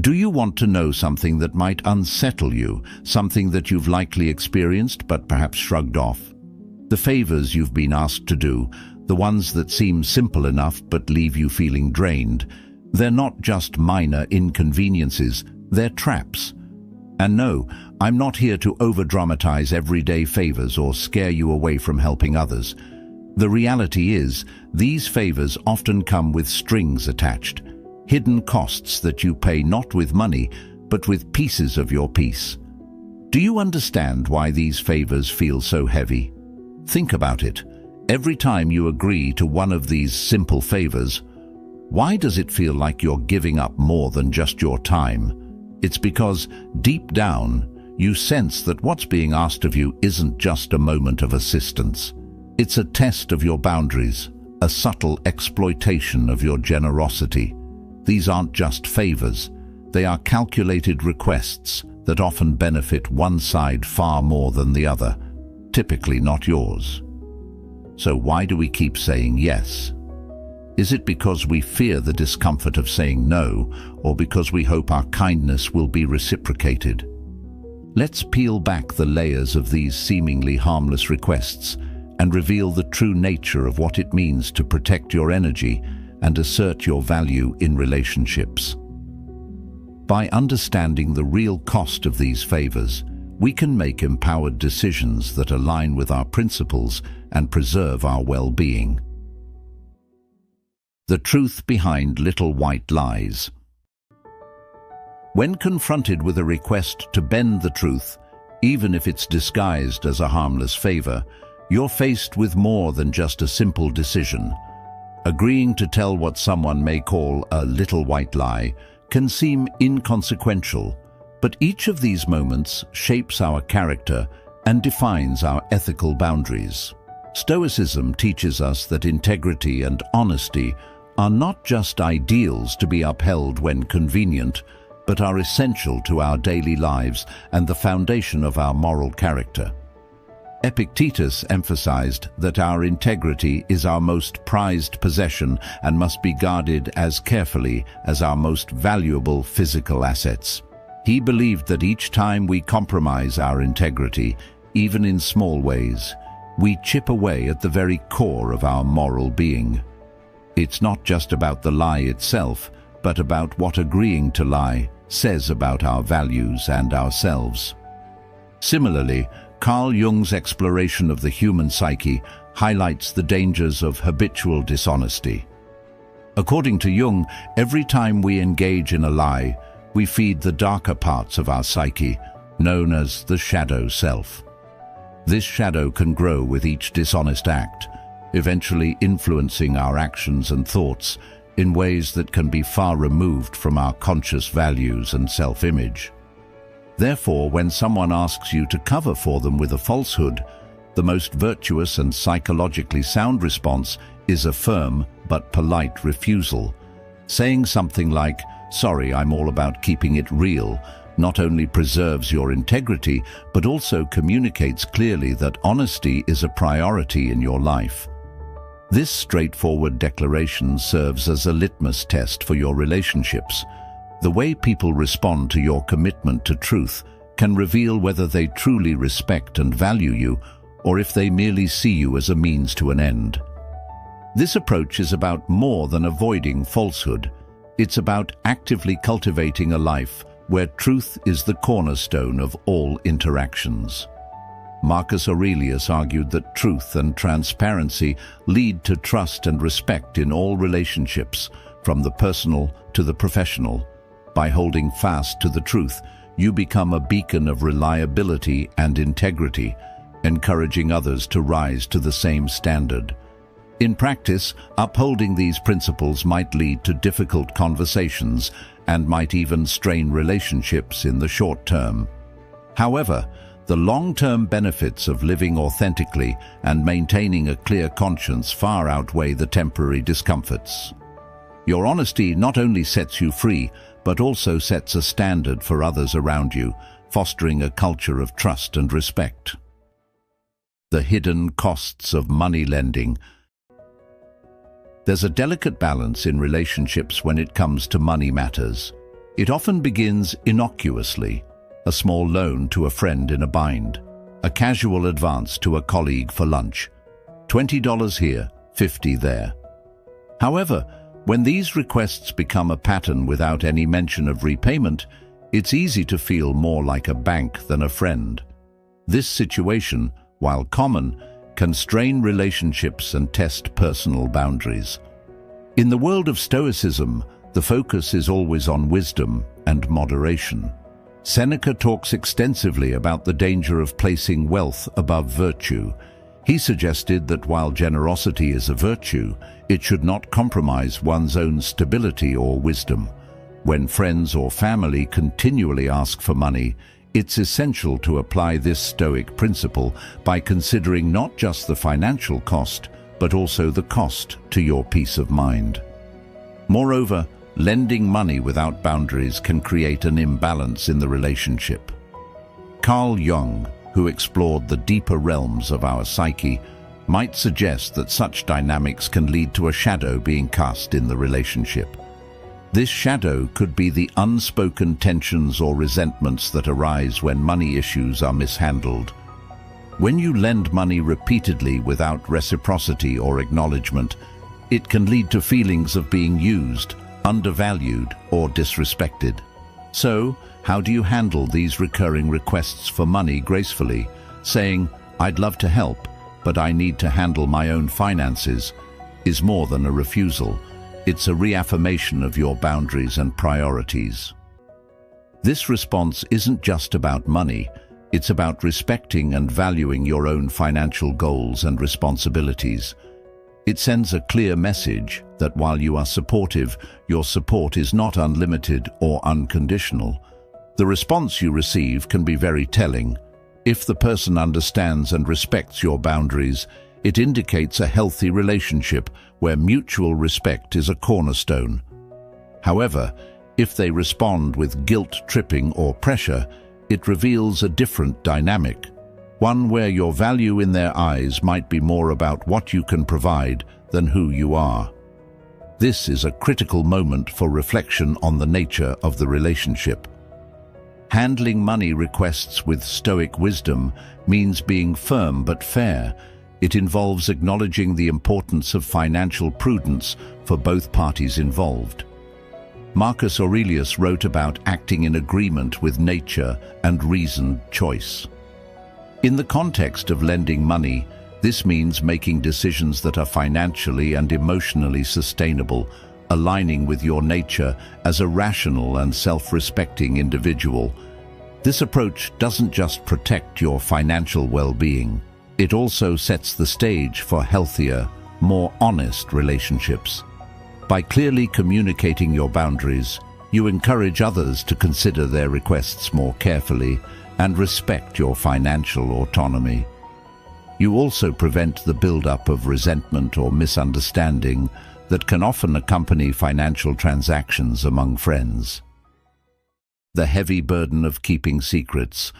Do you want to know something that might unsettle you, something that you've likely experienced but perhaps shrugged off? The favors you've been asked to do, the ones that seem simple enough but leave you feeling drained, they're not just minor inconveniences, they're traps. And no, I'm not here to over-dramatize everyday favors or scare you away from helping others. The reality is, these favors often come with strings attached, hidden costs that you pay not with money, but with pieces of your peace. Do you understand why these favors feel so heavy? Think about it. Every time you agree to one of these simple favors, why does it feel like you're giving up more than just your time? It's because, deep down, you sense that what's being asked of you isn't just a moment of assistance. It's a test of your boundaries, a subtle exploitation of your generosity. These aren't just favors. They are calculated requests that often benefit one side far more than the other, typically not yours. So why do we keep saying yes? Is it because we fear the discomfort of saying no, or because we hope our kindness will be reciprocated? Let's peel back the layers of these seemingly harmless requests and reveal the true nature of what it means to protect your energy and assert your value in relationships. By understanding the real cost of these favors, we can make empowered decisions that align with our principles and preserve our well-being. The truth behind little white lies. When confronted with a request to bend the truth, even if it's disguised as a harmless favor, you're faced with more than just a simple decision. Agreeing to tell what someone may call a little white lie can seem inconsequential, but each of these moments shapes our character and defines our ethical boundaries. Stoicism teaches us that integrity and honesty are not just ideals to be upheld when convenient, but are essential to our daily lives and the foundation of our moral character. Epictetus emphasized that our integrity is our most prized possession and must be guarded as carefully as our most valuable physical assets. He believed that each time we compromise our integrity, even in small ways, we chip away at the very core of our moral being. It's not just about the lie itself, but about what agreeing to lie says about our values and ourselves. Similarly, Carl Jung's exploration of the human psyche highlights the dangers of habitual dishonesty. According to Jung, every time we engage in a lie, we feed the darker parts of our psyche, known as the shadow self. This shadow can grow with each dishonest act, eventually influencing our actions and thoughts in ways that can be far removed from our conscious values and self-image. Therefore, when someone asks you to cover for them with a falsehood, the most virtuous and psychologically sound response is a firm but polite refusal. Saying something like, "Sorry, I'm all about keeping it real," not only preserves your integrity, but also communicates clearly that honesty is a priority in your life. This straightforward declaration serves as a litmus test for your relationships. The way people respond to your commitment to truth can reveal whether they truly respect and value you, or if they merely see you as a means to an end. This approach is about more than avoiding falsehood. It's about actively cultivating a life where truth is the cornerstone of all interactions. Marcus Aurelius argued that truth and transparency lead to trust and respect in all relationships, from the personal to the professional. By holding fast to the truth, you become a beacon of reliability and integrity, encouraging others to rise to the same standard. In practice, upholding these principles might lead to difficult conversations and might even strain relationships in the short term. However, the long-term benefits of living authentically and maintaining a clear conscience far outweigh the temporary discomforts. Your honesty not only sets you free, but also sets a standard for others around you, fostering a culture of trust and respect. The hidden costs of money lending. There's a delicate balance in relationships when it comes to money matters. It often begins innocuously, a small loan to a friend in a bind, a casual advance to a colleague for lunch, $20 here, $50 there. However, when these requests become a pattern without any mention of repayment, it's easy to feel more like a bank than a friend. This situation, while common, can strain relationships and test personal boundaries. In the world of Stoicism, the focus is always on wisdom and moderation. Seneca talks extensively about the danger of placing wealth above virtue. He suggested that while generosity is a virtue, it should not compromise one's own stability or wisdom. When friends or family continually ask for money, it's essential to apply this Stoic principle by considering not just the financial cost, but also the cost to your peace of mind. Moreover, lending money without boundaries can create an imbalance in the relationship. Carl Jung, who explored the deeper realms of our psyche, might suggest that such dynamics can lead to a shadow being cast in the relationship. This shadow could be the unspoken tensions or resentments that arise when money issues are mishandled. When you lend money repeatedly without reciprocity or acknowledgement, it can lead to feelings of being used, undervalued, or disrespected. So, how do you handle these recurring requests for money gracefully, saying, "I'd love to help, but I need to handle my own finances," is more than a refusal. It's a reaffirmation of your boundaries and priorities. This response isn't just about money, it's about respecting and valuing your own financial goals and responsibilities. It sends a clear message that while you are supportive, your support is not unlimited or unconditional. The response you receive can be very telling. If the person understands and respects your boundaries, it indicates a healthy relationship where mutual respect is a cornerstone. However, if they respond with guilt-tripping or pressure, it reveals a different dynamic, one where your value in their eyes might be more about what you can provide than who you are. This is a critical moment for reflection on the nature of the relationship. Handling money requests with Stoic wisdom means being firm but fair. It involves acknowledging the importance of financial prudence for both parties involved. Marcus Aurelius wrote about acting in agreement with nature and reasoned choice. In the context of lending money, this means making decisions that are financially and emotionally sustainable, aligning with your nature as a rational and self-respecting individual. This approach doesn't just protect your financial well-being, it also sets the stage for healthier, more honest relationships. By clearly communicating your boundaries, you encourage others to consider their requests more carefully and respect your financial autonomy. You also prevent the build-up of resentment or misunderstanding that can often accompany financial transactions among friends. The heavy burden of keeping secrets.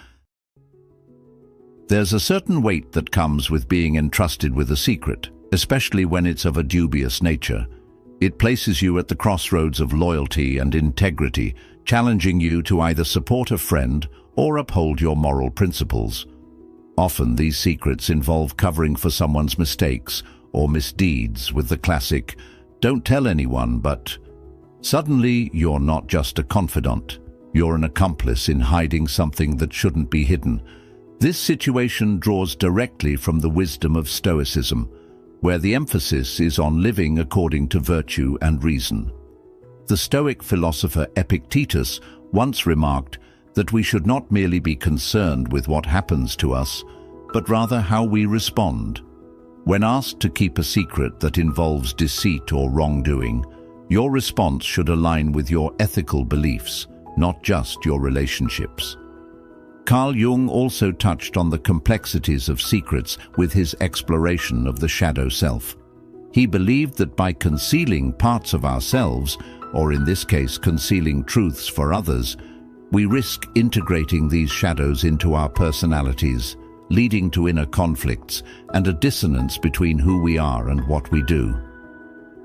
There's a certain weight that comes with being entrusted with a secret, especially when it's of a dubious nature. It places you at the crossroads of loyalty and integrity, challenging you to either support a friend or uphold your moral principles. Often these secrets involve covering for someone's mistakes or misdeeds with the classic, "Don't tell anyone," but suddenly you're not just a confidant, you're an accomplice in hiding something that shouldn't be hidden. This situation draws directly from the wisdom of Stoicism, where the emphasis is on living according to virtue and reason. The Stoic philosopher Epictetus once remarked that we should not merely be concerned with what happens to us, but rather how we respond. When asked to keep a secret that involves deceit or wrongdoing, your response should align with your ethical beliefs, not just your relationships. Carl Jung also touched on the complexities of secrets with his exploration of the shadow self. He believed that by concealing parts of ourselves, or in this case concealing truths for others, we risk integrating these shadows into our personalities, leading to inner conflicts and a dissonance between who we are and what we do.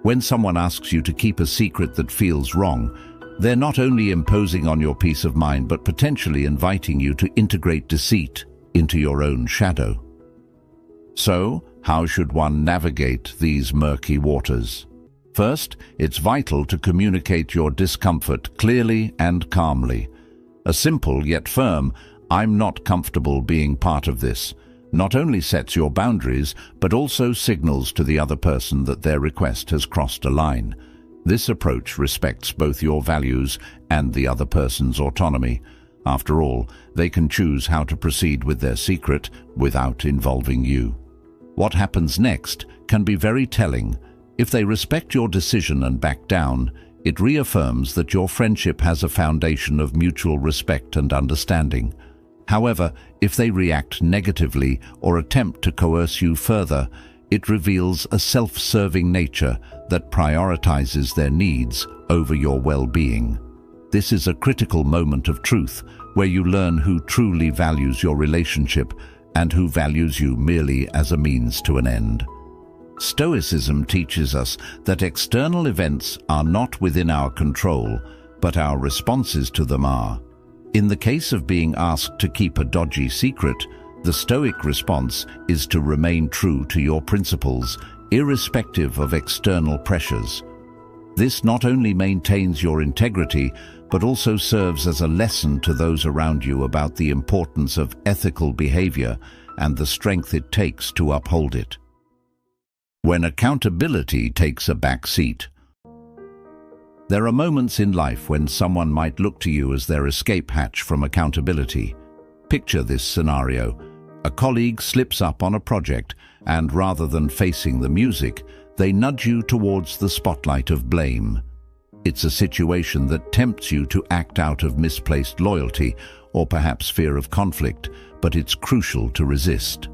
When someone asks you to keep a secret that feels wrong, They're not only imposing on your peace of mind, but potentially inviting you to integrate deceit into your own shadow. So, how should one navigate these murky waters? First, it's vital to communicate your discomfort clearly and calmly. A simple yet firm, "I'm not comfortable being part of this," not only sets your boundaries, but also signals to the other person that their request has crossed a line. This approach respects both your values and the other person's autonomy. After all, they can choose how to proceed with their secret without involving you. What happens next can be very telling. If they respect your decision and back down, it reaffirms that your friendship has a foundation of mutual respect and understanding. However, if they react negatively or attempt to coerce you further, it reveals a self-serving nature that prioritizes their needs over your well-being. This is a critical moment of truth where you learn who truly values your relationship and who values you merely as a means to an end. Stoicism teaches us that external events are not within our control, but our responses to them are. In the case of being asked to keep a dodgy secret, the Stoic response is to remain true to your principles, irrespective of external pressures. This not only maintains your integrity, but also serves as a lesson to those around you about the importance of ethical behavior and the strength it takes to uphold it. When accountability takes a back seat. There are moments in life when someone might look to you as their escape hatch from accountability. Picture this scenario. A colleague slips up on a project, and rather than facing the music, they nudge you towards the spotlight of blame. It's a situation that tempts you to act out of misplaced loyalty or perhaps fear of conflict, but it's crucial to resist.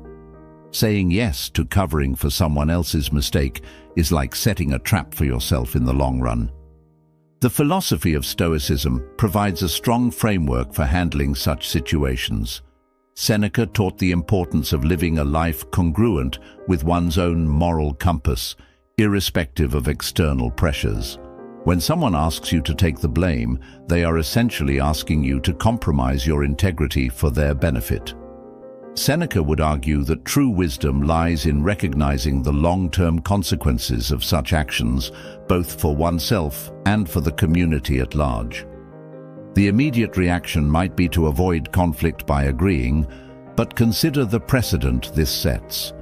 Saying yes to covering for someone else's mistake is like setting a trap for yourself in the long run. The philosophy of Stoicism provides a strong framework for handling such situations. Seneca taught the importance of living a life congruent with one's own moral compass, irrespective of external pressures. When someone asks you to take the blame, they are essentially asking you to compromise your integrity for their benefit. Seneca would argue that true wisdom lies in recognizing the long-term consequences of such actions, both for oneself and for the community at large. The immediate reaction might be to avoid conflict by agreeing, but consider the precedent this sets.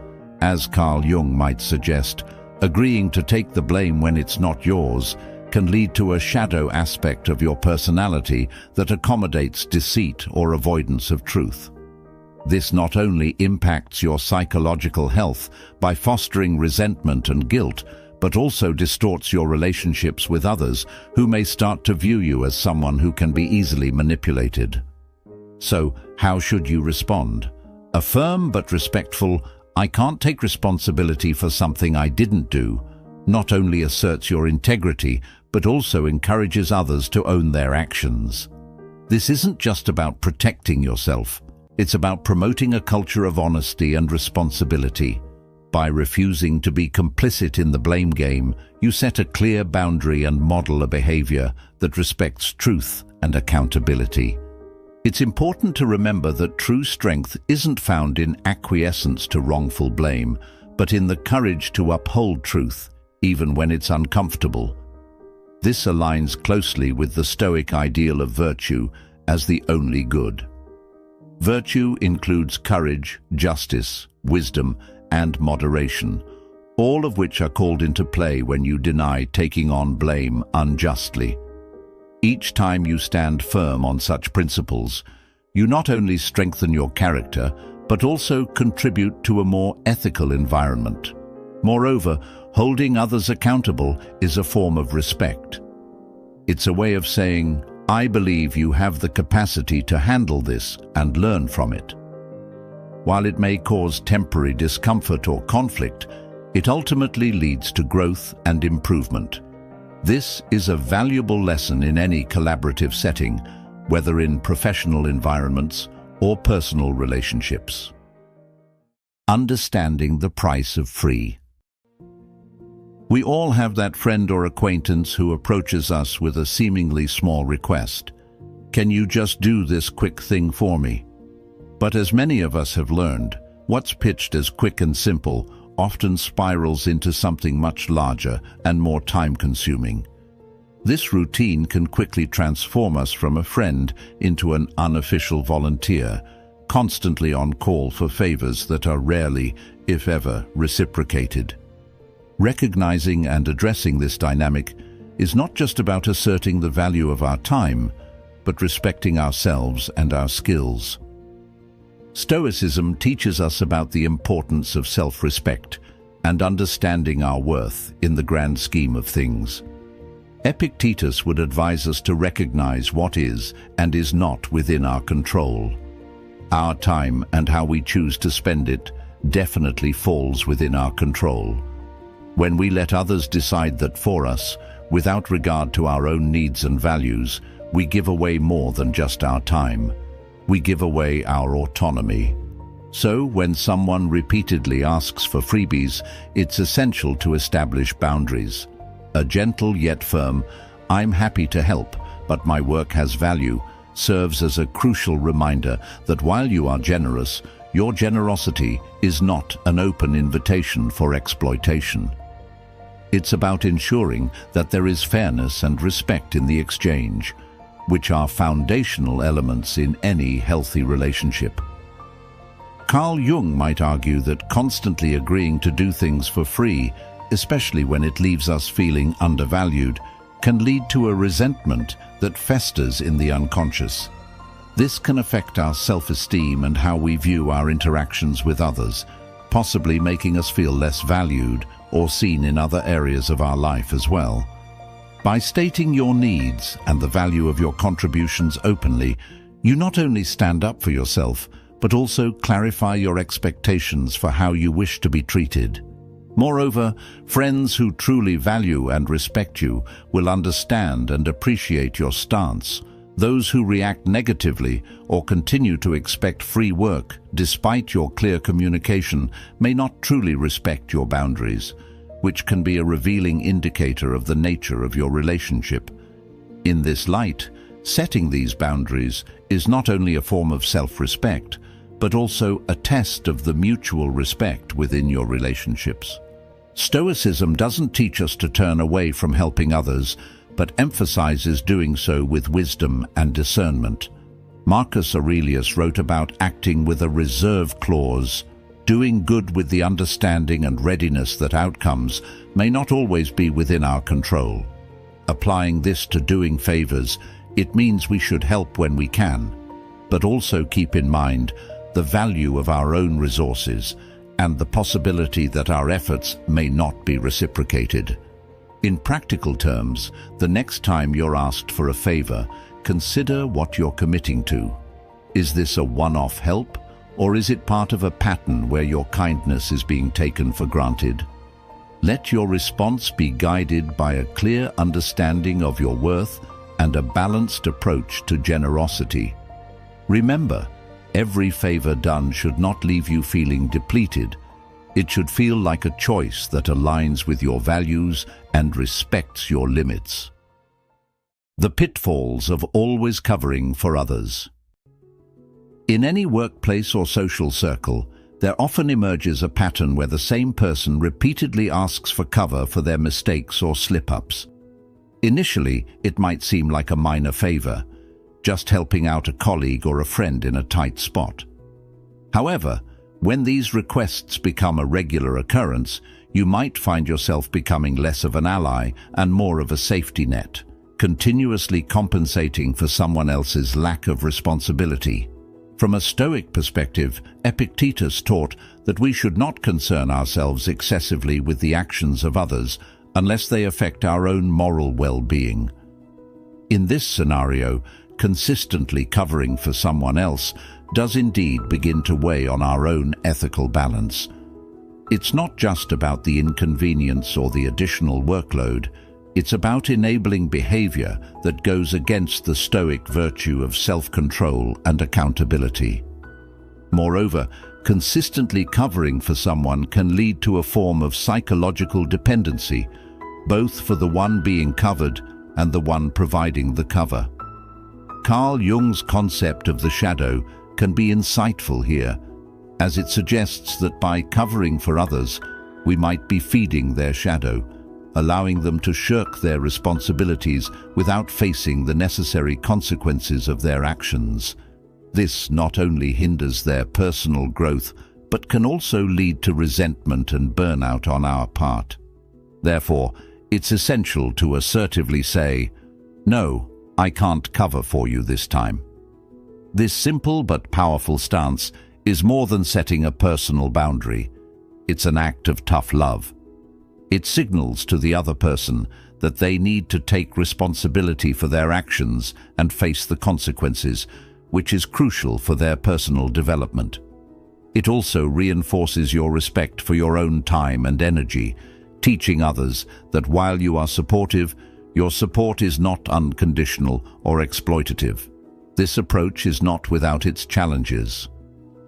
As Carl Jung might suggest, agreeing to take the blame when it's not yours can lead to a shadow aspect of your personality that accommodates deceit or avoidance of truth. This not only impacts your psychological health by fostering resentment and guilt, but also distorts your relationships with others who may start to view you as someone who can be easily manipulated. So, how should you respond? A firm but respectful, "I can't take responsibility for something I didn't do," not only asserts your integrity, but also encourages others to own their actions. This isn't just about protecting yourself. It's about promoting a culture of honesty and responsibility. By refusing to be complicit in the blame game, you set a clear boundary and model a behavior that respects truth and accountability. It's important to remember that true strength isn't found in acquiescence to wrongful blame, but in the courage to uphold truth, even when it's uncomfortable. This aligns closely with the Stoic ideal of virtue as the only good. Virtue includes courage, justice, wisdom, and moderation, all of which are called into play when you deny taking on blame unjustly. Each time you stand firm on such principles, you not only strengthen your character, but also contribute to a more ethical environment. Moreover, holding others accountable is a form of respect. It's a way of saying, "I believe you have the capacity to handle this and learn from it." While it may cause temporary discomfort or conflict, it ultimately leads to growth and improvement. This is a valuable lesson in any collaborative setting, whether in professional environments or personal relationships. Understanding the price of free. We all have that friend or acquaintance who approaches us with a seemingly small request. Can you just do this quick thing for me? But as many of us have learned, what's pitched as quick and simple often spirals into something much larger and more time-consuming. This routine can quickly transform us from a friend into an unofficial volunteer, constantly on call for favors that are rarely, if ever, reciprocated. Recognizing and addressing this dynamic is not just about asserting the value of our time, but respecting ourselves and our skills. Stoicism teaches us about the importance of self-respect and understanding our worth in the grand scheme of things. Epictetus would advise us to recognize what is and is not within our control. Our time and how we choose to spend it definitely falls within our control. When we let others decide that for us, without regard to our own needs and values, we give away more than just our time. We give away our autonomy. So, when someone repeatedly asks for freebies, it's essential to establish boundaries. A gentle yet firm, "I'm happy to help, but my work has value," serves as a crucial reminder that while you are generous, your generosity is not an open invitation for exploitation. It's about ensuring that there is fairness and respect in the exchange, which are foundational elements in any healthy relationship. Carl Jung might argue that constantly agreeing to do things for free, especially when it leaves us feeling undervalued, can lead to a resentment that festers in the unconscious. This can affect our self-esteem and how we view our interactions with others, possibly making us feel less valued or seen in other areas of our life as well. By stating your needs and the value of your contributions openly, you not only stand up for yourself, but also clarify your expectations for how you wish to be treated. Moreover, friends who truly value and respect you will understand and appreciate your stance. Those who react negatively or continue to expect free work despite your clear communication may not truly respect your boundaries, which can be a revealing indicator of the nature of your relationship. In this light, setting these boundaries is not only a form of self-respect, but also a test of the mutual respect within your relationships. Stoicism doesn't teach us to turn away from helping others, but emphasizes doing so with wisdom and discernment. Marcus Aurelius wrote about acting with a reserve clause. Doing good with the understanding and readiness that outcomes may not always be within our control. Applying this to doing favors, it means we should help when we can, but also keep in mind the value of our own resources and the possibility that our efforts may not be reciprocated. In practical terms, the next time you're asked for a favor, consider what you're committing to. Is this a one-off help? Or is it part of a pattern where your kindness is being taken for granted? Let your response be guided by a clear understanding of your worth and a balanced approach to generosity. Remember, every favor done should not leave you feeling depleted. It should feel like a choice that aligns with your values and respects your limits. The pitfalls of always covering for others. In any workplace or social circle, there often emerges a pattern where the same person repeatedly asks for cover for their mistakes or slip-ups. Initially, it might seem like a minor favor, just helping out a colleague or a friend in a tight spot. However, when these requests become a regular occurrence, you might find yourself becoming less of an ally and more of a safety net, continuously compensating for someone else's lack of responsibility. From a Stoic perspective, Epictetus taught that we should not concern ourselves excessively with the actions of others unless they affect our own moral well-being. In this scenario, consistently covering for someone else does indeed begin to weigh on our own ethical balance. It's not just about the inconvenience or the additional workload. It's about enabling behavior that goes against the Stoic virtue of self-control and accountability. Moreover, consistently covering for someone can lead to a form of psychological dependency, both for the one being covered and the one providing the cover. Carl Jung's concept of the shadow can be insightful here, as it suggests that by covering for others, we might be feeding their shadow, allowing them to shirk their responsibilities without facing the necessary consequences of their actions. This not only hinders their personal growth, but can also lead to resentment and burnout on our part. Therefore, it's essential to assertively say, "No, I can't cover for you this time." This simple but powerful stance is more than setting a personal boundary. It's an act of tough love. It signals to the other person that they need to take responsibility for their actions and face the consequences, which is crucial for their personal development. It also reinforces your respect for your own time and energy, teaching others that while you are supportive, your support is not unconditional or exploitative. This approach is not without its challenges.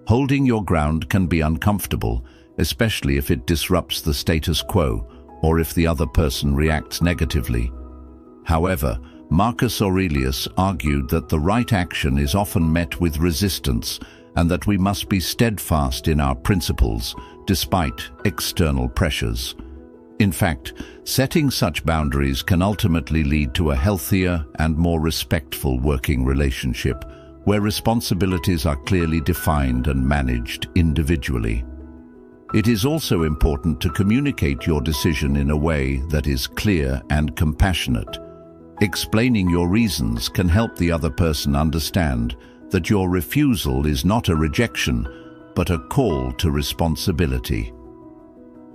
Holding your ground can be uncomfortable, especially if it disrupts the status quo or if the other person reacts negatively. However, Marcus Aurelius argued that the right action is often met with resistance and that we must be steadfast in our principles despite external pressures. In fact, setting such boundaries can ultimately lead to a healthier and more respectful working relationship, where responsibilities are clearly defined and managed individually. It is also important to communicate your decision in a way that is clear and compassionate. Explaining your reasons can help the other person understand that your refusal is not a rejection, but a call to responsibility.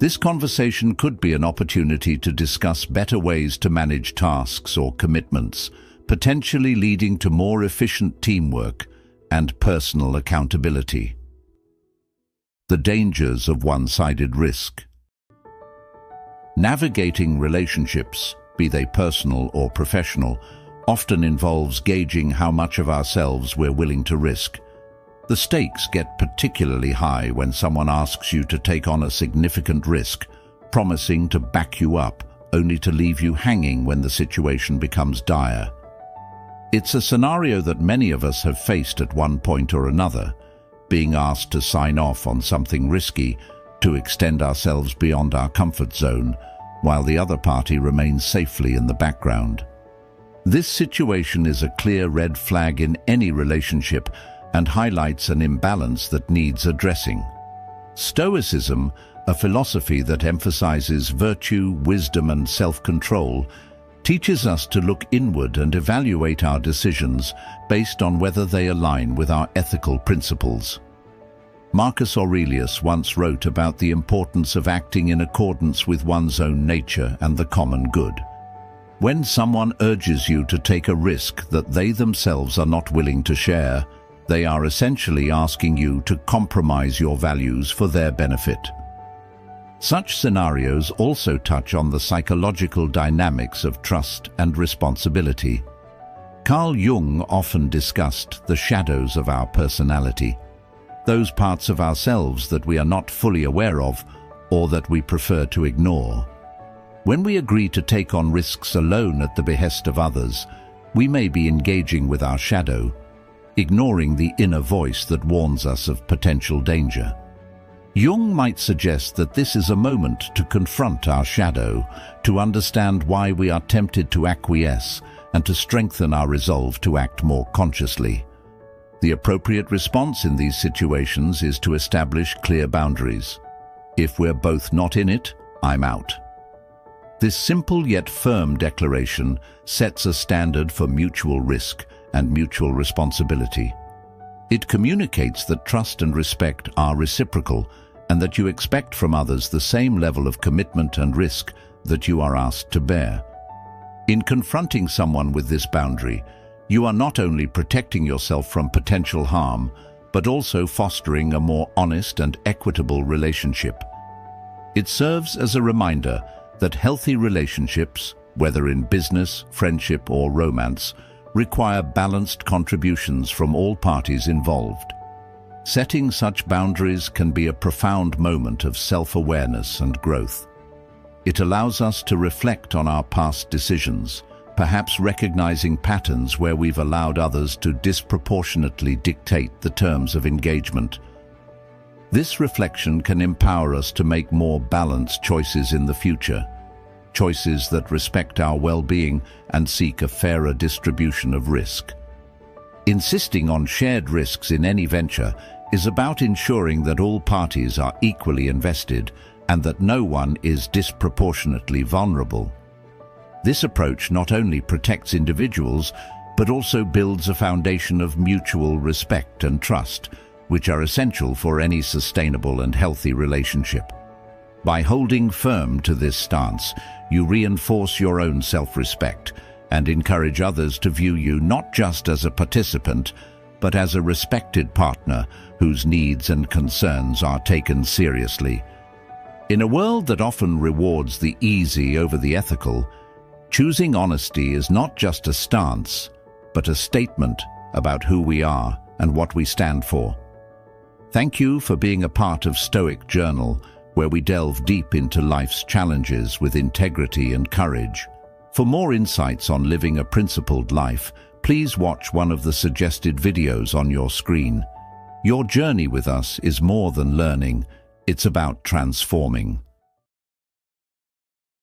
This conversation could be an opportunity to discuss better ways to manage tasks or commitments, potentially leading to more efficient teamwork and personal accountability. The dangers of one-sided risk. Navigating relationships, be they personal or professional, often involves gauging how much of ourselves we're willing to risk. The stakes get particularly high when someone asks you to take on a significant risk, promising to back you up, only to leave you hanging when the situation becomes dire. It's a scenario that many of us have faced at one point or another, being asked to sign off on something risky, to extend ourselves beyond our comfort zone, while the other party remains safely in the background. This situation is a clear red flag in any relationship and highlights an imbalance that needs addressing. Stoicism, a philosophy that emphasizes virtue, wisdom, and self-control, teaches us to look inward and evaluate our decisions based on whether they align with our ethical principles. Marcus Aurelius once wrote about the importance of acting in accordance with one's own nature and the common good. When someone urges you to take a risk that they themselves are not willing to share, they are essentially asking you to compromise your values for their benefit. Such scenarios also touch on the psychological dynamics of trust and responsibility. Carl Jung often discussed the shadows of our personality, those parts of ourselves that we are not fully aware of or that we prefer to ignore. When we agree to take on risks alone at the behest of others, we may be engaging with our shadow, ignoring the inner voice that warns us of potential danger. Jung might suggest that this is a moment to confront our shadow, to understand why we are tempted to acquiesce, and to strengthen our resolve to act more consciously. The appropriate response in these situations is to establish clear boundaries. If we're both not in it, I'm out. This simple yet firm declaration sets a standard for mutual risk and mutual responsibility. It communicates that trust and respect are reciprocal and that you expect from others the same level of commitment and risk that you are asked to bear. In confronting someone with this boundary, you are not only protecting yourself from potential harm, but also fostering a more honest and equitable relationship. It serves as a reminder that healthy relationships, whether in business, friendship, or romance, require balanced contributions from all parties involved. Setting such boundaries can be a profound moment of self-awareness and growth. It allows us to reflect on our past decisions, perhaps recognizing patterns where we've allowed others to disproportionately dictate the terms of engagement. This reflection can empower us to make more balanced choices in the future, choices that respect our well-being and seek a fairer distribution of risk. Insisting on shared risks in any venture is about ensuring that all parties are equally invested and that no one is disproportionately vulnerable. This approach not only protects individuals, but also builds a foundation of mutual respect and trust, which are essential for any sustainable and healthy relationship. By holding firm to this stance, you reinforce your own self-respect and encourage others to view you not just as a participant, but as a respected partner whose needs and concerns are taken seriously. In a world that often rewards the easy over the ethical, choosing honesty is not just a stance, but a statement about who we are and what we stand for. Thank you for being a part of Stoic Journal, where we delve deep into life's challenges with integrity and courage. For more insights on living a principled life, please watch one of the suggested videos on your screen. Your journey with us is more than learning, it's about transforming.